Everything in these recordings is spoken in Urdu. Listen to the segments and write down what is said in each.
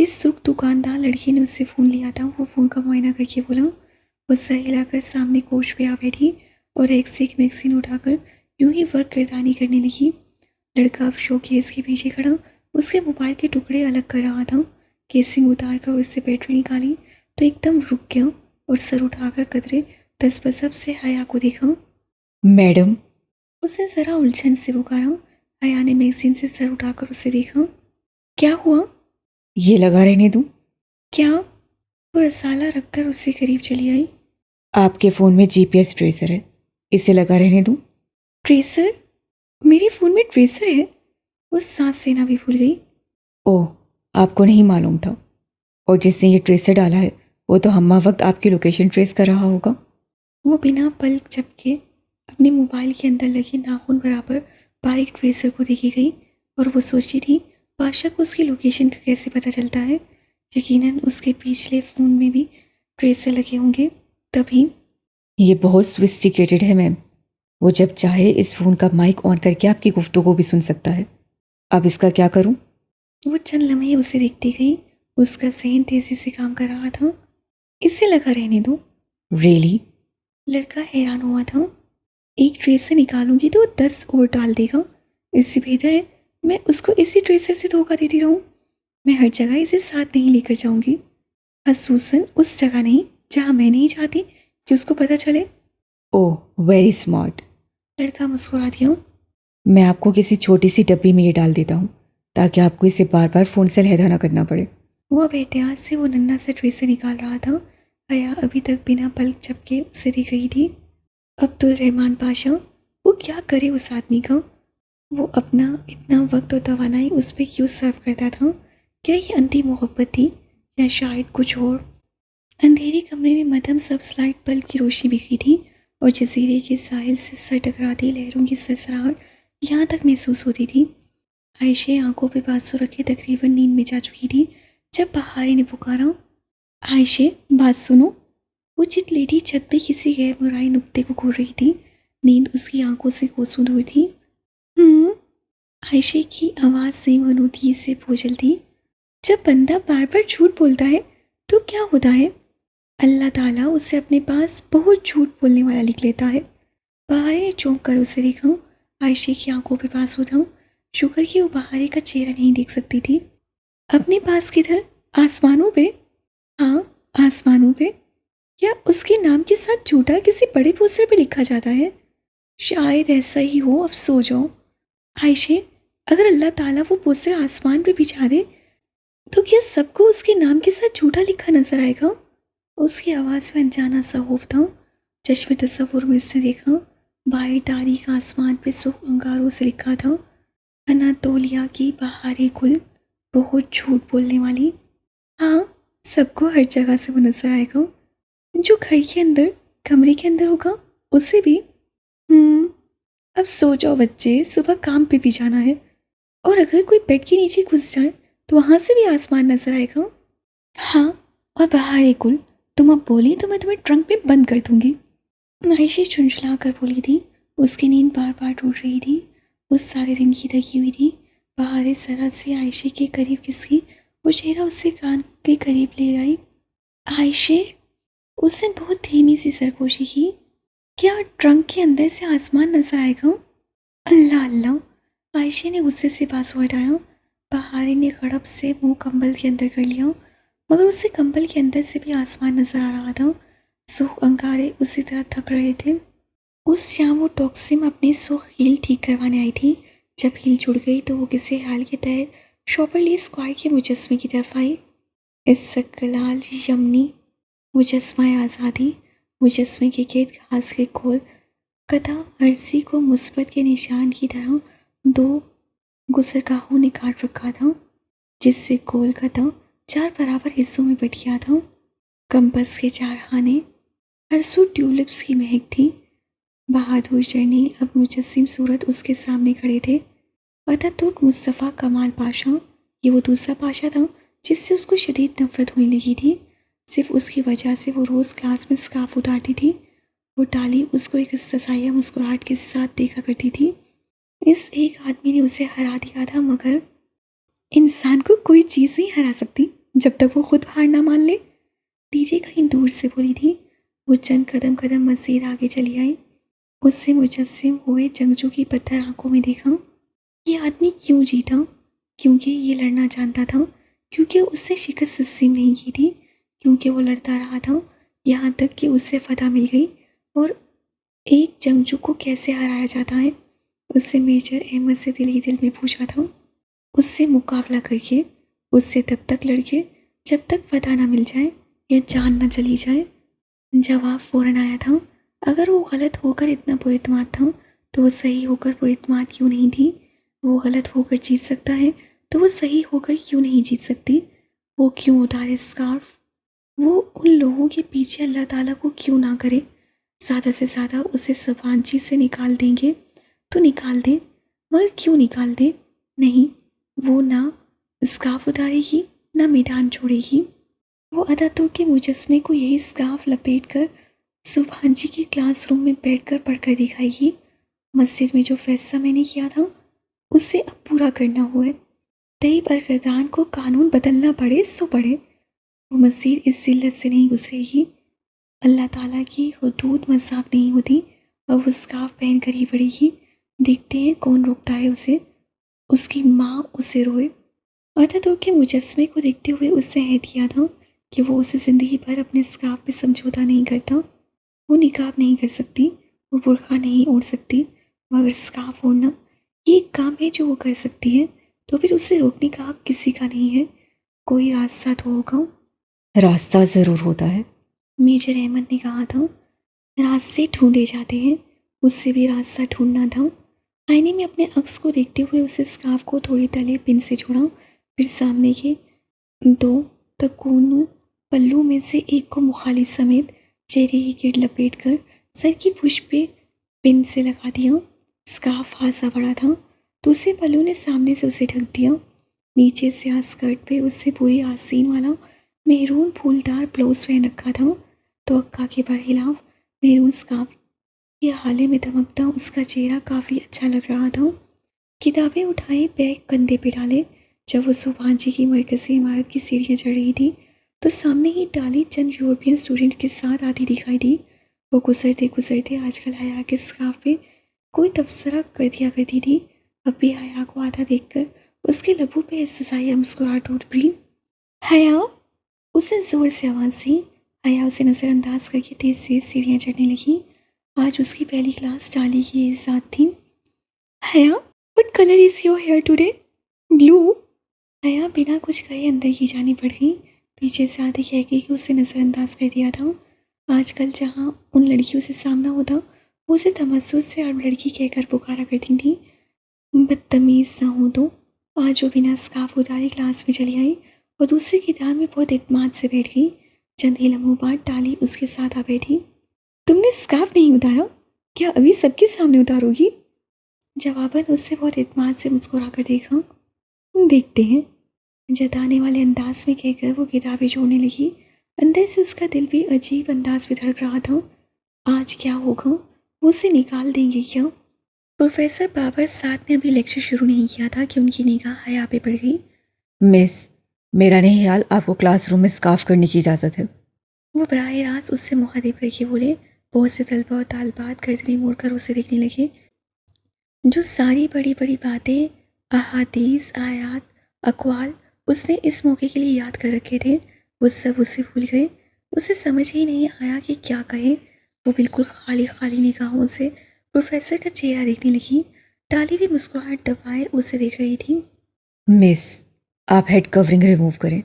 جس سرخ دکاندار لڑکی نے اس سے فون لیا تھا وہ فون کا معائنہ کر کے بولا۔ وہ سر ہلا کر سامنے کوچ پہ آ بیٹھی اور ایک سے ایک میگزین اٹھا کر یوں ہی ورک گردانی کرنے لگی۔ لڑکا اب شو کیس کے پیچھے کھڑا اس کے موبائل کے ٹکڑے الگ کر رہا تھا۔ کیسنگ اتار کر اس سے بیٹری نکالی تو ایک دم رک گیا اور سر اٹھا کر قدرے تذبذب سے حیا کو دیکھا۔ میڈم، اس نے ذرا الجھن سے پکارا۔ حیا نے میگزین سے سر اٹھا کر اسے دیکھا۔ کیا ہوا؟ یہ لگا رہنے دوں؟ کیا؟ وہ رسالہ رکھ کر اس کے قریب چلی آئی۔ آپ کے فون میں جی پی ایس ٹریسر ہے، اسے لگا رہنے دوں؟ ٹریسر؟ میرے فون میں ٹریسر ہے؟ وہ سانس لینا بھی بھول گئی۔ اوہ، آپ کو نہیں معلوم تھا؟ اور جس نے یہ ٹریسر ڈالا ہے وہ تو ہمہ وقت آپ کی لوکیشن ٹریس کر رہا ہوگا۔ وہ بنا پلک جھپکے اپنے موبائل کے اندر لگے ناخن برابر باریک ٹریسر کو دیکھی گئی اور وہ سوچی تھی بادشاہ کو اس کی لوکیشن کا کیسے پتہ چلتا ہے؟ یقیناً اس کے پچھلے فون میں بھی ٹریسر لگے ہوں گے، تبھی۔ یہ بہت سوفسٹیکیٹڈ ہے میم، وہ جب چاہے اس فون کا مائک آن کر کے آپ کی گفتگو بھی سن سکتا ہے۔ اب اس کا کیا کروں؟ وہ چند لمحے اسے دیکھتی گئی۔ اس کا ذہن تیزی سے کام کر رہا تھا۔ اسے لگا رہنے دو۔ ریلی؟ لڑکا حیران ہوا تھا۔ ایک ٹریسر نکالوں گی تو 10 اور ڈال دے گا، اس سے بہتر ہے میں اس کو اسی ٹریسر سے دھوکہ دیتی رہوں۔ میں ہر جگہ اسے ساتھ نہیں لے کر جاؤں گی، خصوصاً اس جگہ نہیں جہاں میں نہیں چاہتی کہ اس کو پتہ چلے۔ اوہ، ویری اسمارٹ۔ لڑکا مسکرا دیا۔ میں آپ کو کسی چھوٹی سی ڈبی میں یہ ڈال دیتا ہوں تاکہ آپ کو اسے بار بار فون سے علیحدہ نہ کرنا پڑے۔ وہ اب احتیاط سے وہ ننھا سا ٹریسر نکال رہا تھا۔ حیا ابھی تک بنا پلک جھپکے اسے دیکھ رہی تھی۔ عبدالرحمن پاشا، وہ کیا کرے اس آدمی کا؟ وہ اپنا اتنا وقت اور توانائی اس پہ کیوں صرف کرتا تھا؟ کیا یہ اندھی محبت تھی یا شاید کچھ اور؟ اندھیرے کمرے میں مدھم سبز لائٹ بلب کی روشنی بکھری تھی اور جزیرے کے ساحل سے سر ٹکراتی لہروں کی سرسراہٹ یہاں تک محسوس ہوتی تھی۔ عائشہ آنکھوں پہ بازو رکھے تقریباً نیند میں جا چکی تھی جب بہاری نے پکارا، عائشہ بات سنو۔ وہ چت لیٹی چھت پہ کسی غیر مرئی نقطے کو گھور رہی تھی۔ نیند اس کی آنکھوں سے کوسوں دور تھی۔ عائشہ کی آواز سے منودی سے بوجھل تھی۔ جب بندہ بار بار جھوٹ بولتا ہے تو کیا ہوتا ہے؟ اللہ تعالیٰ اسے اپنے پاس بہت جھوٹ بولنے والا لکھ لیتا ہے۔ بہارے نے چونک کر اسے دیکھا۔ عائشہ کی آنکھوں پہ بازو تھا۔ شکر کہ وہ بہارے کا چہرہ نہیں دیکھ سکتی تھی۔ اپنے پاس کدھر؟ آسمانوں پہ؟ ہاں، آسمانوں پہ۔ کیا اس کے نام کے ساتھ جھوٹا کسی بڑے پوسٹر پہ لکھا جاتا ہے؟ شاید ایسا ہی ہو، اب سو جاؤ۔ عائشہ، اگر اللہ تعالیٰ وہ پوسٹر آسمان پہ بچھا دے تو کیا سب کو اس کے نام کے ساتھ جھوٹا لکھا نظر آئے گا؟ اس کی آواز میں انجانا سا خوف تھا۔ چشم تصور میں اس نے دیکھا باہر تاریک آسمان پہ سرخ انگاروں سے لکھا تھا، اناتولیا کی بہاری گل، بہت جھوٹ بولنے والی۔ ہاں، سب کو ہر جگہ سے وہ نظر آئے گا۔ جو گھر کے اندر کمرے کے اندر ہوگا اسے بھی۔ اب سو جاؤ بچے، صبح کام پہ بھی جانا ہے۔ اور اگر کوئی بیڈ کے نیچے گھس جائے تو وہاں سے بھی آسمان نظر آئے گا۔ ہاں، اور بہار گل، تم اب بولی تو میں تمہیں ٹرنک میں بند کر دوں گی۔ عائشہ چنچلا کر بولی تھی۔ اس کی نیند بار بار ٹوٹ رہی تھی۔ اس سارے دن کی تھکی ہوئی تھی۔ بہار سرحد سے عائشہ کے قریب کھسکی، وہ چہرہ اس کے کان کے قریب لے آئی۔ عائشہ، اس نے بہت دھیمی سی سرگوشی کی۔ کیا ٹرنک کے اندر سے آسمان نظر آئے گا؟ اللہ اللہ! عائشہ نے غصے سے بازو ہٹایا۔ بہارے نے غڑب سے منہ کمبل کے اندر کر لیا، مگر اسے کمبل کے اندر سے بھی آسمان نظر آ رہا تھا۔ سرخ انگارے اسی طرح تھک رہے تھے۔ اس شام وہ ٹاکسم اپنی سرخ ہیل ٹھیک کروانے آئی تھی۔ جب ہیل جڑ گئی تو وہ کسی حال کے تحت شاپرلی اسکوائر کے مجسمے کی طرف آئی۔ استقلال یمنی مجسمہ آزادی، مجسمے کے گرد گھاس کے گول قطع عرضی کو مثبت کے نشان کی طرح 2 گزرگاہوں نے کاٹ رکھا تھا، جس سے گول قطع 4 برابر حصوں میں بٹ گیا تھا۔ کمپس کے 4 خانے، ہر سو ٹیولپس کی مہک تھی۔ بہادر جرنیل اب مجسم صورت اس کے سامنے کھڑے تھے۔ اتاتürk مصطفیٰ کمال پاشا، یہ وہ دوسرا پاشا تھا جس سے اس کو شدید نفرت ہونے لگی تھی، صرف اس کی وجہ سے وہ روز کلاس میں اسکارف اتارتی تھی۔ وہ ٹالی اس کو ایک استثنائیہ مسکراہٹ کے ساتھ دیکھا کرتی تھی۔ اس ایک آدمی نے اسے ہرا دیا تھا، مگر انسان کو کوئی چیز نہیں ہرا سکتی۔ جب تک وہ خود ہار نہ مان لے۔ ٹی جے کہیں دور سے بولی تھی۔ وہ چند قدم مزید آگے چلی آئی۔ اس سے مجسم ہوئے جنگجو کی پتھر آنکھوں میں دیکھا۔ یہ آدمی کیوں جیتا؟ کیونکہ یہ لڑنا جانتا تھا، کیونکہ اس سے شکست تسلیم نہیں کی تھی، کیونکہ وہ لڑتا رہا تھا یہاں تک کہ اس سے فتح مل گئی۔ اور ایک جنگجو کو کیسے ہرایا جاتا ہے؟ اس سے میجر احمد سے دل ہی دل میں پوچھا تھا۔ اس سے مقابلہ کر کے، اس سے تب تک لڑ کے جب تک فتح نہ مل جائے یا جان نہ چلی جائے۔ جواب فوراً آیا تھا۔ اگر وہ غلط ہو کر اتنا پر اعتماد تھا تو وہ صحیح ہو کر پر اعتماد کیوں نہیں تھی؟ وہ غلط ہو کر جیت سکتا ہے تو وہ صحیح ہو کر کیوں نہیں جیت سکتی؟ وہ کیوں اتارے اسکارف؟ وہ ان لوگوں کے پیچھے اللہ تعالیٰ کو کیوں نہ کرے؟ زیادہ سے زیادہ اسے سوانچی سے نکال دیں گے تو نکال دیں، مگر کیوں نکال دیں؟ نہیں، وہ نہ اسکارف اتارے گی نہ میدان چھوڑے گی۔ وہ اداتور کے مجسمے کو یہی اسکارف لپیٹ کر سبحانجی کی کلاس روم میں بیٹھ کر پڑھ کر دکھائے گی۔ مسجد میں جو فیصلہ میں نے کیا تھا اسے اب پورا کرنا ہوئے۔ تئی برگردان کو قانون بدلنا پڑے سو پڑے، وہ مزید اس ذلت سے نہیں گزرے گی۔ اللہ تعالیٰ کی حدود مذاق نہیں ہوتی اور وہ اسکارف پہن کر ہی پڑے گی۔ دیکھتے ہیں کون روکتا ہے اسے۔ اس کی ماں اسے روئے۔ اتاتورک کے مجسمے کو دیکھتے ہوئے اس سے عہد کیا تھا کہ وہ اسے زندگی بھر اپنے اسکارف پہ سمجھوتا نہیں کرتا۔ وہ نقاب نہیں کر سکتی، وہ برقع نہیں اوڑھ سکتی، مگر اسکارف اوڑھنا یہ ایک کام ہے جو وہ کر سکتی ہے۔ تو پھر اسے روکنے کا حق کسی کا نہیں ہے۔ کوئی راستہ تو ہوگا۔ راستہ ضرور ہوتا ہے، میجر احمد نے کہا تھا۔ راستے ڈھونڈے جاتے ہیں، اس سے بھی راستہ ڈھونڈنا تھا۔ آئینے میں اپنے عکس کو دیکھتے ہوئے اسے اسکارف کو تھوڑی تلے پن سے چھوڑا، پھر سامنے کے دو تکون پلو میں سے ایک کو مخالف سمیت چہرے کی گرد لپیٹ کر سر کی پشت پہ پن سے لگا دیا۔ اسکارف خاصا بڑا تھا، دوسرے پلو نے سامنے سے اسے ڈھک دیا۔ نیچے سیاہ اسکرٹ پہ اس سے پوری آستین والا میرون پھولدار بلاؤز پہن رکھا تھا، تو اکا کے برخلاف میرون اسکارف کے حالے میں دمکتا اس کا چہرہ کافی اچھا لگ رہا تھا۔ کتابیں اٹھائے، بیگ کندھے پہ ڈالے۔ جب وہ سبحانجی کی مرکزی عمارت کی سیڑھیاں چڑھ رہی تھی تو سامنے ہی ڈالی چند یورپین اسٹوڈنٹ کے ساتھ آتی دکھائی دی۔ وہ گزرتے آج کل حیا کے اسکارف پہ کوئی تبصرہ کر دیا کرتی تھی۔ اب بھی حیا کو آتا دیکھ کر اس کے لبوں پہ احساسیہ مسکراہٹ اٹھ پڑی۔ حیا، اسے زور سے آواز دی۔ حیا اسے نظر انداز کر کے تیز سیڑھیاں چڑھنے لگی۔ آج اس کی پہلی کلاس ڈالی کی ذات تھی۔ حیا، what color is your hair today? Blue. حیا بنا کچھ کہے اندر کی جانب بڑھ گئی۔ پیچھے سے آدھی کہہ گئی کہ اسے نظر انداز کر دیا تھا۔ آج کل جہاں ان لڑکیوں سے سامنا ہوتا وہ اسے تمسر سے اب لڑکی کہہ کر پکارا کرتی تھیں۔ بدتمیز نہ ہو تو۔ آج وہ بنا اسکارف اتارے کلاس میں چلی آئی اور دوسرے کی دار میں بہت اعتماد سے بیٹھ گئی۔ چند ہی لمحوں بعد ڈالی اس کے ساتھ آ بیٹھی۔ تم نے اسکارف نہیں اتارا؟ کیا ابھی سب کے سامنے اتارو گی؟ جواباً اس سے بہت اعتماد سے مسکرا کر دیکھا۔ دیکھتے ہیں، جتانے والے انداز میں کہہ کر وہ کتابیں جوڑنے لگی۔ اندر سے اس کا دل بھی عجیب انداز میں دھڑک رہا تھا۔ آج کیا ہوگا؟ وہ اسے نکال دیں گے کیا؟ پروفیسر بابر ساتھ نے ابھی لیکچر شروع نہیں کیا تھا کہ ان کی نگاہ حیا پہ پڑ گئی۔ مس، میرا نہیں خیال آپ کو کلاس روم میں اسکارف کرنے کی اجازت ہے۔ وہ براہ راست اس سے مخاطب کر کے بولے۔ بہت سے طلبہ اور طالبات گردنیں موڑ کر اسے دیکھنے لگے۔ جو ساری بڑی بڑی باتیں، احادیث، آیات، اقوال اس نے اس موقع کے لیے یاد کر رکھے تھے وہ سب اسے بھول گئے۔ اسے سمجھ ہی نہیں آیا کہ کیا کہے۔ وہ بالکل خالی نگاہوں سے پروفیسر کا چہرہ دیکھنے لگی۔ ڈالی بھی مسکراہٹ دبائے اسے دیکھ رہی تھی۔ مس، آپ ہیڈ کورنگ ریموو کریں،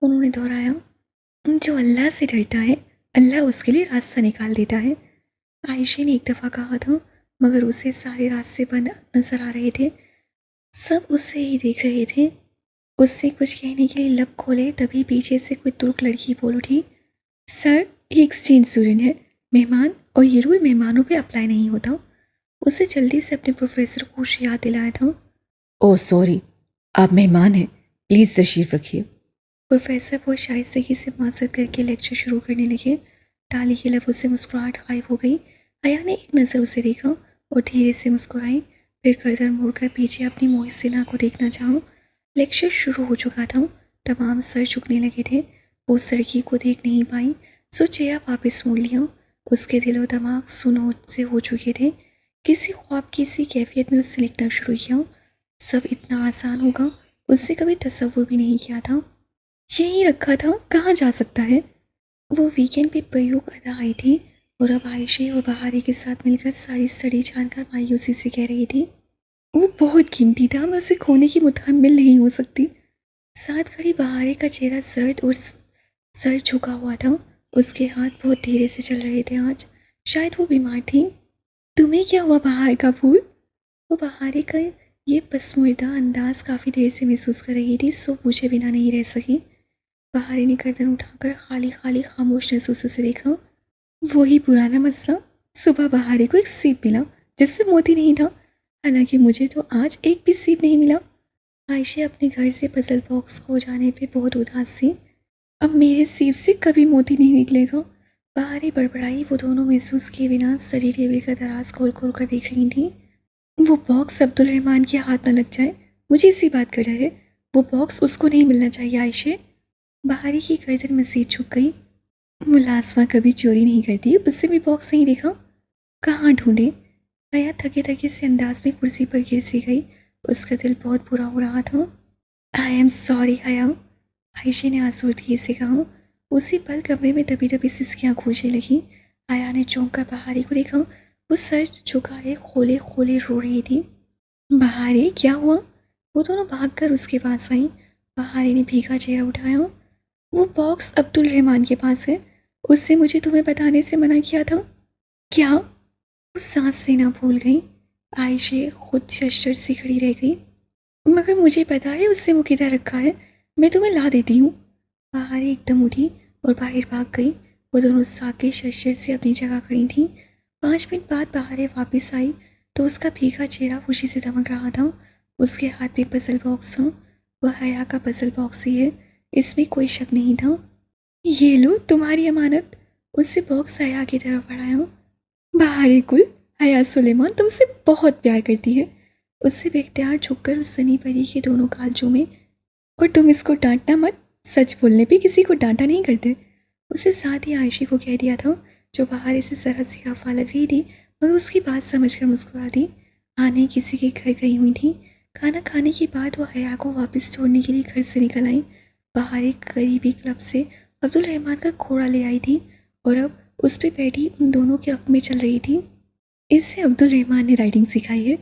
انہوں نے دہرایا۔ جو اللہ سے ڈرتا ہے اللہ اس کے لیے راستہ نکال دیتا ہے، عائشہ نے ایک دفعہ کہا تھا، مگر اسے سارے راستے بند نظر آ رہے تھے۔ سب اسے ہی دیکھ رہے تھے۔ اس سے کچھ کہنے کے لیے لب کھولے تبھی پیچھے سے کوئی ترک لڑکی بول اٹھی۔ سر، یہ ایکسچینج اسٹوڈنٹ ہے، مہمان، اور یہ رول مہمانوں پہ اپلائی نہیں ہوتا۔ اسے جلدی سے اپنے پروفیسر کو یاد دلایا تھا۔ او سوری، آپ مہمان ہیں، پلیز تشریف رکھیے۔ پروفیسر بہت شائستگی سے معذرت کر کے لیکچر شروع کرنے لگے۔ ڈالی کے لبوں سے مسکراہٹ غائب ہو گئی۔ حیا نے ایک نظر اسے دیکھا اور دھیرے سے مسکرائی، پھر گردن موڑ کر پیچھے اپنی محسنہ کو دیکھنا چاہا۔ لیکچر شروع ہو چکا تھا تمام سر جھکنے لگے تھے۔ وہ سڑکی کو دیکھ نہیں پائیں، سو چہرہ واپس موڑ لیا۔ اس کے دل و دماغ سنو سے ہو چکے تھے۔ کسی خواب کی سی کیفیت میں اس سے لکھنا شروع کیا۔ سب اتنا آسان ہوگا اس نے کبھی تصور بھی نہیں کیا تھا۔ یہیں رکھا تھا، کہاں جا سکتا ہے؟ وہ ویکینڈ پہ پیوک ادا آئی تھی اور اب عائشہ اور بہاری کے ساتھ مل کر ساری سڑی جان کر مایوسی سے کہہ رہی تھی، وہ بہت قیمتی تھا، میں اسے کھونے کی متحمل نہیں ہو سکتی۔ ساتھ کھڑی بہارے کا چہرہ سرد اور سر جھکا ہوا تھا۔ اس کے ہاتھ بہت دھیرے سے چل رہے تھے آج، شاید وہ بیمار تھی۔ تمہیں کیا ہوا بہار کا پھول؟ وہ بہارے کا یہ پسماردہ انداز کافی دیر سے محسوس کر رہی تھی، سو پوچھے بنا نہیں رہ سکی۔ بہارے نے گردن اٹھا کر خالی خالی خاموش نصوصوں سے دیکھا۔ وہی پرانا مسئلہ، صبح بہارے کو ایک سیب ملا جس سے موتی نہیں تھا، حالانکہ مجھے تو آج ایک بھی سیب نہیں ملا۔ عائشہ اپنے گھر سے پزل باکس کو جانے پہ بہت اداس تھی۔ اب میرے سیب سے کبھی موتی نہیں نکلے گا۔ بہارے بڑبڑائی۔ وہ دونوں محسوس کیے بنا سجی ٹیبل کا دراز کھول کھول کر دیکھ رہی تھیں۔ وہ باکس عبدالرحمن کے ہاتھ نہ لگ جائے، مجھے اسی بات کا ڈر ہے۔ وہ باکس اس کو نہیں ملنا چاہیے عائشہ۔ بہاری کی گردن مزید جھک گئی۔ ملازمہ کبھی چوری نہیں کرتی، اس سے بھی باکس نہیں دیکھا؟ کہاں ڈھونڈے؟ حیا تھکے تھکے سے انداز میں کرسی پر گر سی گئی۔ اس کا دل بہت برا ہو رہا تھا۔ آئی ایم سوری حیا، عائشہ نے آسودگی سے کہا۔ اسی پل کمرے میں دبی دبی سسکیاں گونجنے لگیں۔ حیا نے چونک کر بہاری کو دیکھا، وہ سر جھکائے کھولے کھولے رو رہی تھی۔ بہاری کیا ہوا؟ وہ دونوں بھاگ کر اس کے پاس آئیں۔ بہاری نے بھیگا چہرہ اٹھایا۔ وہ باکس عبدالرحمن کے پاس ہے، اس نے مجھے تمہیں بتانے سے منع کیا تھا۔ کیا؟ وہ سانس لینا بھول گئی۔ عائشہ خود ششدر سی کھڑی رہ گئی۔ مگر مجھے پتا ہے اس سے وہ کدھر رکھا ہے، میں تمہیں لا دیتی ہوں۔ بہاری ایک دم اٹھی اور باہر بھاگ گئی۔ وہ دونوں ساکے ششدر سے اپنی جگہ کھڑی تھیں۔ 5 منٹ بعد بہارے واپس آئی تو اس کا بھیگا چہرہ خوشی سے دمک رہا تھا۔ اس کے ہاتھ میں پزل باکس تھا۔ وہ حیا کا پزل باکس ہی ہے، اس میں کوئی شک نہیں تھا۔ یہ لو تمہاری امانت۔ اس سے باکس حیا کی طرف بڑھایا۔ بہاری کل، حیا سلیمان تم سے بہت پیار کرتی ہے۔ اس سے بے اختیار جھک کر اس سنی پری کے دونوں کالجوں میں۔ اور تم اس کو ڈانٹنا مت، سچ بولنے پہ کسی کو ڈانٹا نہیں کرتے۔ اسے ساتھ ہی عائشہ کو کہہ دیا تھا، جو بہارے سے سرحد سی خفا لگ رہی تھی، مگر اس کی بات سمجھ کر مسکرا دی۔ آنے کسی کے گھر گئی ہوئی تھی۔ کھانا کھانے کے بعد وہ حیا کو واپس چھوڑنے کے لیے گھر سے نکل آئیں۔ بہارے قریبی کلب سے عبدالرحمن کا گھوڑا لے آئی تھی اور اب اس پہ بیٹھی ان دونوں کے حق میں چل رہی تھی۔ اس سے عبدالرحمن نے رائڈنگ سکھائی ہے،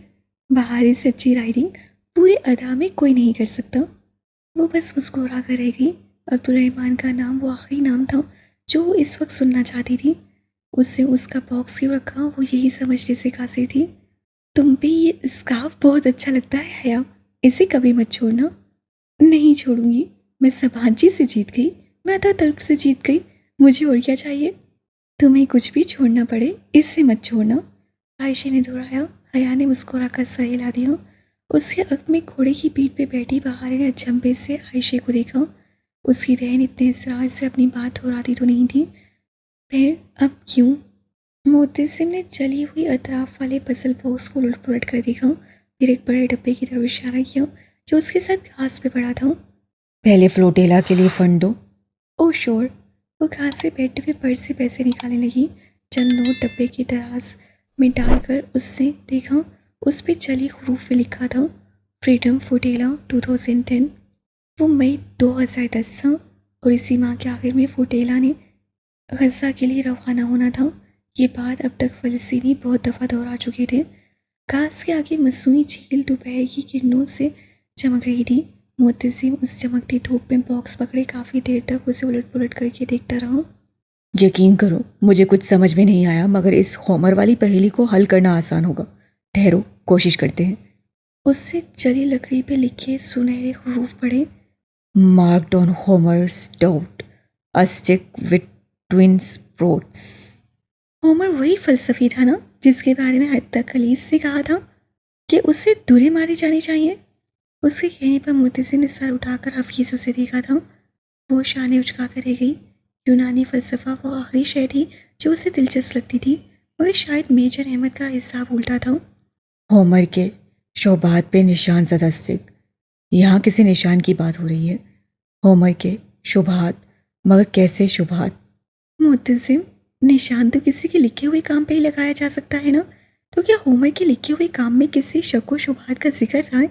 بہارے سے اچھی رائڈنگ پورے ادا میں کوئی نہیں کر سکتا۔ وہ بس مسکرا کر رہ گئی۔ عبدالرحمن کا نام وہ آخری نام تھا جو وہ اس وقت سننا چاہتی تھی۔ اس سے اس کا باکس کیوں رکھا وہ یہی سمجھنے سے قاصر تھی۔ تم پہ یہ اسکارف بہت اچھا لگتا ہے حیا، اسے کبھی مت چھوڑنا۔ نہیں چھوڑوں گی، میں سبھانچی سے جیت گئی، میں عطا ترک سے جیت گئی، مجھے اور کیا چاہیے؟ تمہیں کچھ بھی چھوڑنا پڑے اس سے مت چھوڑنا، عائشہ نے دہرایا۔ حیا نے مسکرا کر سر ہلا دیا۔ اس کے عقب میں گھوڑے کی پیٹھ پہ بیٹھی بہارے نے اچنبھے سے عائشہ کو دیکھا۔ اس کی بہن اتنے اصرار سے اپنی بات دہراتی تو نہیں تھی۔ پھر اب کیوں؟ معتصم نے چلی ہوئی اطراف والے پزل باکس کو الٹ پلٹ کر دیکھا، پھر ایک بڑے ڈبے کی طرف اشارہ کیا جو اس کے ساتھ گھاس پہ پڑا تھا۔ پہلے فلوٹیلا کے لیے فنڈ دو۔ او شور۔ وہ گھاس سے بیٹھے ہوئے پرس سے پیسے نکالنے لگی۔ چند نوٹ ڈبے کی دراز میں ڈال کر اس نے دیکھا، اس پہ چلی حروف میں لکھا تھا فریڈم فوٹیلا 2010۔ وہ مئی 2010 تھا اور اسی ماہ کے آخر میں فوٹیلا نے غزہ کے لیے روانہ ہونا تھا۔ یہ بات اب تک فلسطینی بہت دفعہ دہرا چکے تھے۔ گھاس کے آگے مصنوعی جھیل دوپہر کی کرنوں سے چمک رہی تھی۔ معتصم اس چمکتی دھوپ میں باکس پکڑے کافی دیر تک اسے الٹ پلٹ کر کے دیکھتا رہا۔ یقین کرو مجھے کچھ سمجھ میں نہیں آیا، مگر اس ہومر والی پہیلی کو حل کرنا آسان ہوگا۔ ٹھہرو، کوشش کرتے ہیں۔ اس سے چلی لکڑی پہ لکھے سنہرے حروف پڑھے۔ Marked on Homer's doubt, a stick with twin sproutes۔ Homer وہی فلسفی تھا نا جس کے بارے میں ہرتقلیس سے کہا تھا کہ اسے دورے مارے جانے چاہیے۔ اس کے کہنے پر معتصم نے سر اٹھا کر حفیظ اسے دیکھا تھا۔ وہ شانے اچکا کر رہ گئی۔ یونانی فلسفہ وہ آخری شے تھی جو اسے دلچسپ لگتی تھی، مگر شاید میجر احمد کا حساب الٹا تھا۔ ہومر کے شعبات پہ نشان زدہ اسٹک، یہاں کسی نشان کی بات ہو رہی ہے۔ ہومر کے شبہات، مگر کیسے شبہات؟ معتصم، نشان تو کسی کے لکھے ہوئے کام پہ ہی لگایا جا سکتا ہے نا، تو کیا ہومر کے لکھے ہوئے کام میں کسی شک و شبہات کا ذکر تھا؟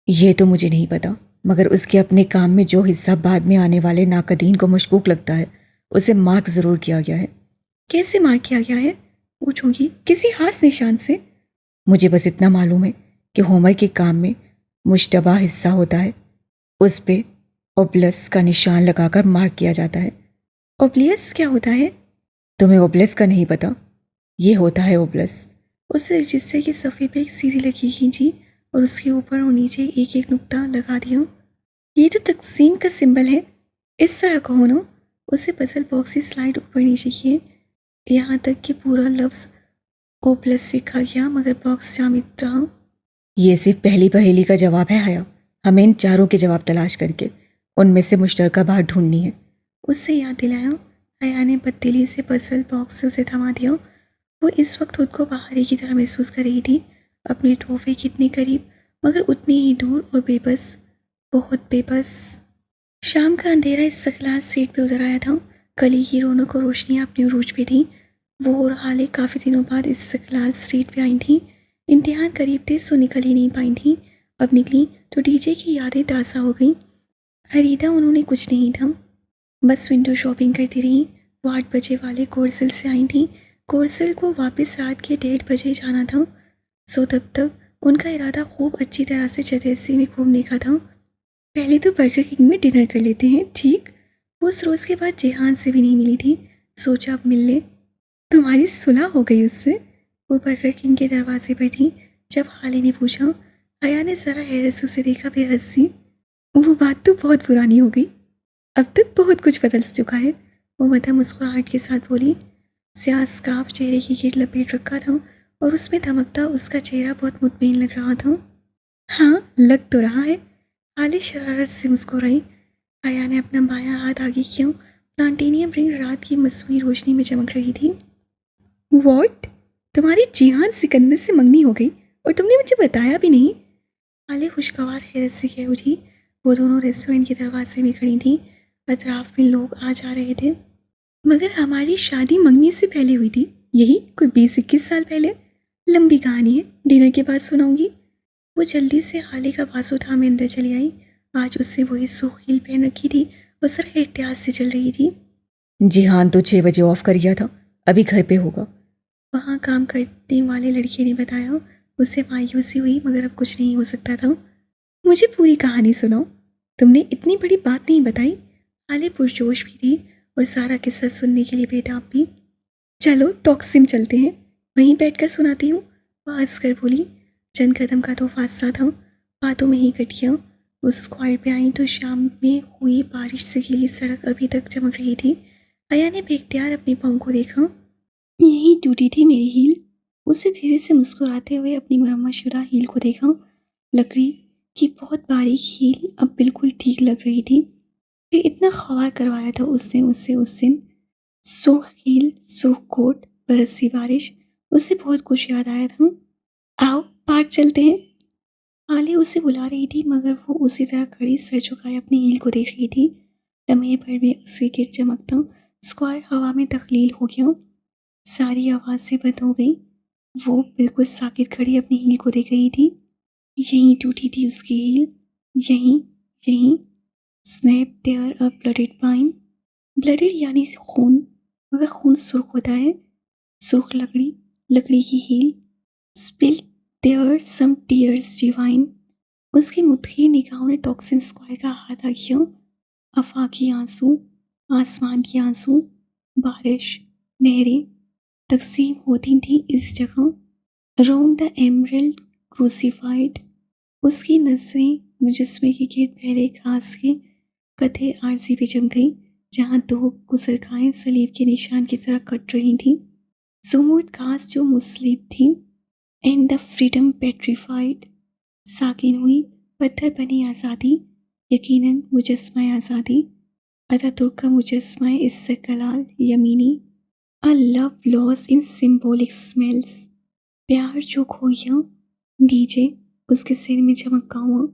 یہ تو مجھے نہیں پتا، مگر اس کے اپنے کام میں جو حصہ بعد میں آنے والے ناقدین کو مشکوک لگتا ہے اسے مارک ضرور کیا گیا ہے۔ کیسے مارک کیا گیا ہے؟ پوچھوں گی، کسی خاص نشان سے؟ مجھے بس اتنا معلوم ہے کہ ہومر کے کام میں مشتبہ حصہ ہوتا ہے، اس پہ اوبلس کا نشان لگا کر مارک کیا جاتا ہے۔ اوبلیس کیا ہوتا ہے؟ تمہیں اوبلس کا نہیں پتا؟ یہ ہوتا ہے اوبلس۔ اسے جس سے کہ صفحے پہ ایک سیدھی لکیر کھینچی اور اس کے اوپر اور نیچے ایک ایک نقطہ لگا دیا۔ یہ تو تقسیم کا سمبل ہے، اس طرح کہو نا۔ اسے پزل باکس کی سلائڈ اوپر نیچے کیے یہاں تک کہ پورا لفظ اوبلس لکھا گیا، مگر باکس جامد رہا۔ یہ صرف پہلی پہیلی کا جواب ہے حیا، ہمیں ان چاروں کے جواب تلاش کر کے ان میں سے مشترکہ بات ڈھونڈنی ہے۔ اس سے یاد دلایا۔ حیا نے بددلی سے پزل باکس سے اسے تھما دیا۔ وہ اس وقت خود کو باہری کی طرح محسوس کر رہی تھی، اپنے تحفے کے اتنے قریب مگر اتنی ہی دور اور بے بس، بہت بے بس۔ شام کا اندھیرا استقلال سیٹ پہ اتر آیا تھا، کلی کی رونق اور روشنیاں اپنے عروج پہ تھیں۔ وہ اور حالے کافی دنوں بعد استقلال اسٹریٹ پہ آئی تھیں، امتحان قریب تھے سو نکل ہی نہیں پائی تھیں، اب نکلی تو ڈی جے کی یادیں تازہ ہو گئیں۔ خریدا انہوں نے کچھ نہیں تھا، بس ونڈو شاپنگ کرتی رہیں۔ وہ 8 بجے والے کورسل سے آئی تھیں، کورسل کو واپس رات کے 1:30 بجے جانا تھا، سو تب تک ان کا ارادہ خوب اچھی طرح سے چتیسی میں گھومنے کا تھا۔ پہلے تو برگر کنگ میں ڈنر کر لیتے ہیں، ٹھیک؟ وہ اس روز کے بعد جہان سے بھی نہیں ملی تھی، سوچا اب مل لے۔ تمہاری صلح ہو گئی اس سے؟ وہ برگر کنگ کے دروازے پر تھی جب حالے نے پوچھا۔ حیا نے ذرا حیرت سے اسے دیکھا، پھر ہنسی۔ وہ بات تو بہت پرانی ہو گئی، اب تک بہت کچھ بدل چکا ہے، وہ مدھم مسکراہٹ کے ساتھ بولی۔ سیاہ اسکارف چہرے کی گرد لپیٹ رکھا تھا اور اس میں دھمکتا اس کا چہرہ بہت مطمئن لگ رہا تھا۔ ہاں لگ تو رہا ہے، حالے شرارت سے مسکرائی۔ حیا نے اپنا بایاں ہاتھ آگے کیا، پلانٹینیم رنگ رات کی مصنوعی روشنی میں چمک رہی تھی۔ واٹ؟ تمہاری جہان سکندر سے منگنی ہو گئی اور تم نے مجھے بتایا بھی نہیں؟ حالے خوشگوار حیرت سے کہہ اٹھی۔ وہ دونوں ریسٹورنٹ کے دروازے میں کھڑی تھیں، اطراف میں لوگ آ جا رہے تھے۔ مگر ہماری شادی منگنی سے پہلے ہوئی تھی، یہی کوئی 20-21 سال پہلے۔ لمبی کہانی ہے، ڈنر کے بعد سناؤں گی۔ وہ جلدی سے حالے کا بازو تھامے اندر چلی آئی۔ آج اس سے وہی سرخ ہیل پہن رکھی تھی اور ذرا احتیاط سے چل رہی تھی۔ جہان تو 6 بجے آف کر گیا تھا، ابھی گھر پہ ہوگا۔ وہاں کام کرنے والے لڑکے نے بتایا۔ اس سے مایوسی ہوئی، مگر اب کچھ نہیں ہو سکتا تھا۔ مجھے پوری کہانی سناؤ، تم نے اتنی بڑی بات نہیں بتائی۔ حالے پرجوش بھی تھی اور سارا قصہ سننے کے لیے بےتاب بھی۔ چلو ٹاکسم چلتے ہیں، وہیں بیٹھ کر سناتی ہوں، وہ ہنس کر بولی۔ چند قدم کا تو فاصلہ تھا، باتوں میں ہی کٹ گیا۔ اس اسکوائر پہ آئیں تو شام میں ہوئی بارش سے گیلی سڑک ابھی تک چمک رہی تھی۔ حیا نے بے اختیار اپنے پاؤں کو دیکھا۔ یہی ٹوٹی تھی میری ہیل۔ اسے دھیرے سے مسکراتے ہوئے اپنی مرمت شدہ ہیل کو دیکھا۔ لکڑی کی بہت باریک ہیل اب بالکل ٹھیک لگ رہی تھی۔ پھر اتنا خوار کروایا تھا اس نے اسے اس دن، سرخ ہیل، سرخ کوٹ، برسی بارش، اسے بہت کچھ یاد آیا تھا۔ آؤ پارک چلتے ہیں، حالے اسے بلا رہی تھی، مگر وہ اسی طرح کھڑی سر جھکائے اپنی ہیل کو دیکھ رہی تھی۔ لمحے بھر میں اس کے گرد چمکتا اسکوائر ہوا میں تخلیل ہو گیا، ساری آوازیں بند ہو گئی۔ وہ بالکل ساکت کھڑی اپنی ہیل کو دیکھ رہی تھی۔ یہیں ٹوٹی تھی اس کی ہیل، یہیں یہیں۔ Snap there a blooded pine, blooded یعنی خون، مگر خون سرخ ہوتا ہے۔ سرخ لکڑی، لکڑی کی heel. Spill there some tears divine. اس کی متحیر نگاہوں نے ٹاکسن اسکوائر کا احاطہ کیا۔ آفاقی آنسو، آسمان کی آنسو، بارش، نہریں تقسیم ہوتی تھیں اس جگہ۔ راؤنڈ دا ایمرلڈ کروسیفائڈ، اس کی نظریں مجسمے کے گرد پھیلے گھاس کے قطعے عارضی پہ جم گئیں، جہاں دو گزرگاہیں صلیب کے نشان کی طرح کٹ رہی تھیں، زمرد گھاس جو مصلیب تھی۔ اینڈ دا فریڈم پیٹریفائڈ، ساکن ہوئی پتھر بنی آزادی، یقیناً مجسمہ آزادی، اتاتورک کا مجسمہ استقلال یمینی۔ A love lost in symbolic smells، پیار جو کھویا، ڈی جے اس کے سر میں چمکا ہوا،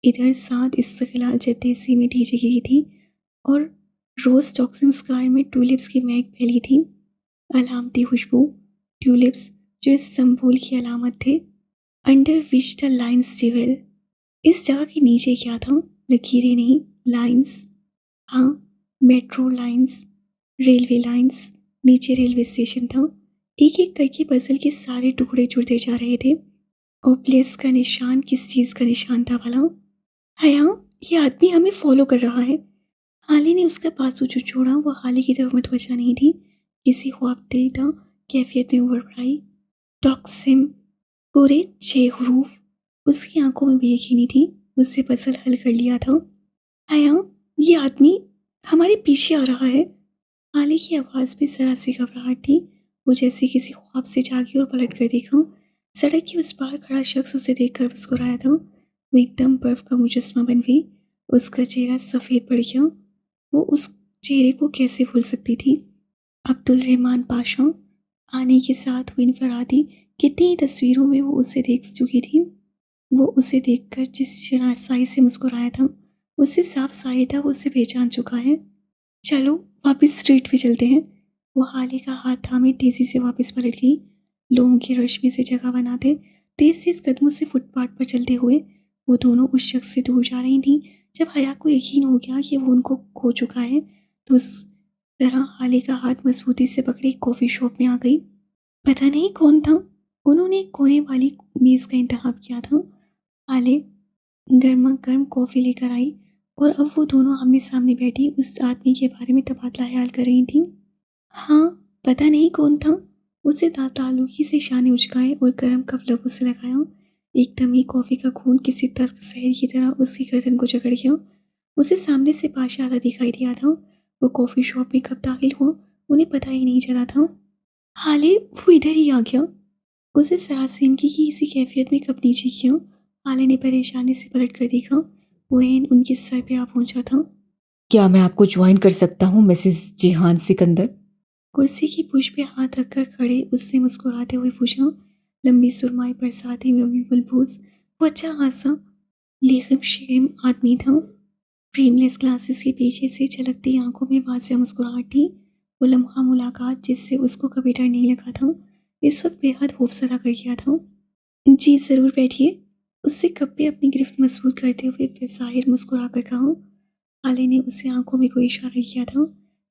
ادھر 7 استقلال جدیسی میں ڈی جے گری تھی اور روز ٹاکسم اسکائر میں ٹیولپس کی مہک پھیلی تھی، علامتی خوشبو، ٹیولپس جو استنبول کی علامت تھے، under which the lines dwell. اس جگہ کے نیچے کیا تھا؟ لکیریں نہیں، لائنس۔ ہاں، میٹرو لائنس، ریلوے لائنس۔ نیچے ریلوے اسٹیشن تھا، ایک ایک کر کے پزل کے سارے ٹکڑے جڑتے جا رہے تھے۔ اوپلیس کا نشان کس چیز کا نشان تھا بھلا؟ حیا، یہ آدمی ہمیں فالو کر رہا ہے۔ حالی نے اس کا بازو جو چھوڑا، وہ حالی کی طرف متوجہ نہیں تھی، کسی خواب دیدہ کیفیت میں اوبر پڑائی۔ ٹاکسم، پورے 6 حروف۔ اس کی آنکھوں میں بے یقینی تھی، اس سے پزل حل کر لیا تھا۔ حیا، یہ آدمی ہمارے پیچھے آ رہا ہے۔ حالی کی آواز میں ذرا سی گھبراہٹ تھی، وہ جیسے کسی خواب سے جاگی اور پلٹ کر دیکھا۔ سڑک کے اس پار کھڑا شخص اسے دیکھ کر مسکرایا تھا، وہ ایک دم برف کا مجسمہ بن گئی، اس کا چہرہ سفید پڑ گیا۔ وہ اس چہرے کو کیسے بھول سکتی تھی؟ عبدالرحمن پاشا۔ آنے کے ساتھ وہ انفرادی کتنی تصویروں میں وہ اسے دیکھ چکی تھی۔ وہ اسے دیکھ کر جس شناسائی سے مسکرایا تھا، اس سے صاف ظاہر تھا وہ اسے پہچان چکا ہے۔ چلو واپس اسٹریٹ پہ چلتے ہیں۔ وہ حالی کا ہاتھ تھامے تیزی سے واپس پلٹ گئی، لوگوں کے رش میں سے جگہ بناتے تیز تیز قدموں سے فٹ پاتھ پر چلتے ہوئے وہ دونوں اس شخص سے دور جا رہی تھیں۔ جب حیا کو یقین ہو گیا کہ وہ ان کو کھو چکا ہے تو اس طرح حالی کا ہاتھ مضبوطی سے پکڑے ایک کافی شاپ میں آ گئی۔ پتہ نہیں کون تھا، انہوں نے ایک کونے والی میز کا انتخاب کیا تھا۔ حالی گرما گرم کافی لے کر آئی اور اب وہ دونوں آمنے سامنے بیٹھی اس آدمی کے بارے میں تبادلہ خیال کر رہی تھیں۔ ہاں، پتہ نہیں کون تھا، اسے تعلقی سے شانے اچکائے اور گرم کپ لبوں سے لگایا۔ ایک دم ہی کافی کا گھونٹ کسی تلخ زہر کی طرح اس کی گردن کو جکڑ گیا۔ اسے سامنے سے پاشا آتا دکھائی دیا تھا، وہ کافی شاپ میں کب داخل ہوا انہیں پتہ ہی نہیں چلا تھا۔ حالے وہ ادھر ہی آ گیا، اسے سراسیمگی کی کسی کیفیت میں کب نیچے کیا۔ حالے نے پریشانی سے پلٹ کر دیکھا، وہ عین ان کے سر پہ آ پہنچا تھا۔ کیا میں آپ کو جوائن کر سکتا ہوں مسز جیہان سکندر؟ کرسی کی پشت پہ ہاتھ رکھ کر کھڑے اس سے مسکراتے ہوئے پوچھا۔ لمبی سرمائی برساتی میں ملبوس وہ اچھا خاصا لیغم شیم آدمی تھا، فریم لیس گلاسز کے پیچھے سے جھلکتی آنکھوں میں واضح مسکراہٹ تھی۔ وہ لمحہ ملاقات جس سے اس کو کبھی ڈر نہیں لگا تھا، اس وقت بے حد خوفزدہ کر گیا تھا۔ جی ضرور بیٹھیے، اس سے کب پہ اپنی گرفت مضبوط کرتے ہوئے بظاہر مسکرا کر کہا۔ حالے نے اسے آنکھوں میں کوئی اشارہ کیا تھا،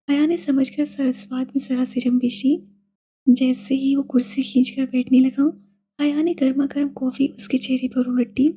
حیا نے سمجھ کر سر اسواد میں ذرا سی جنبش دی۔ جیسے ہی وہ کرسی کھینچ کر بیٹھنے لگا، حیا نے گرما گرم کافی اس کے چہرے پر الٹ دی۔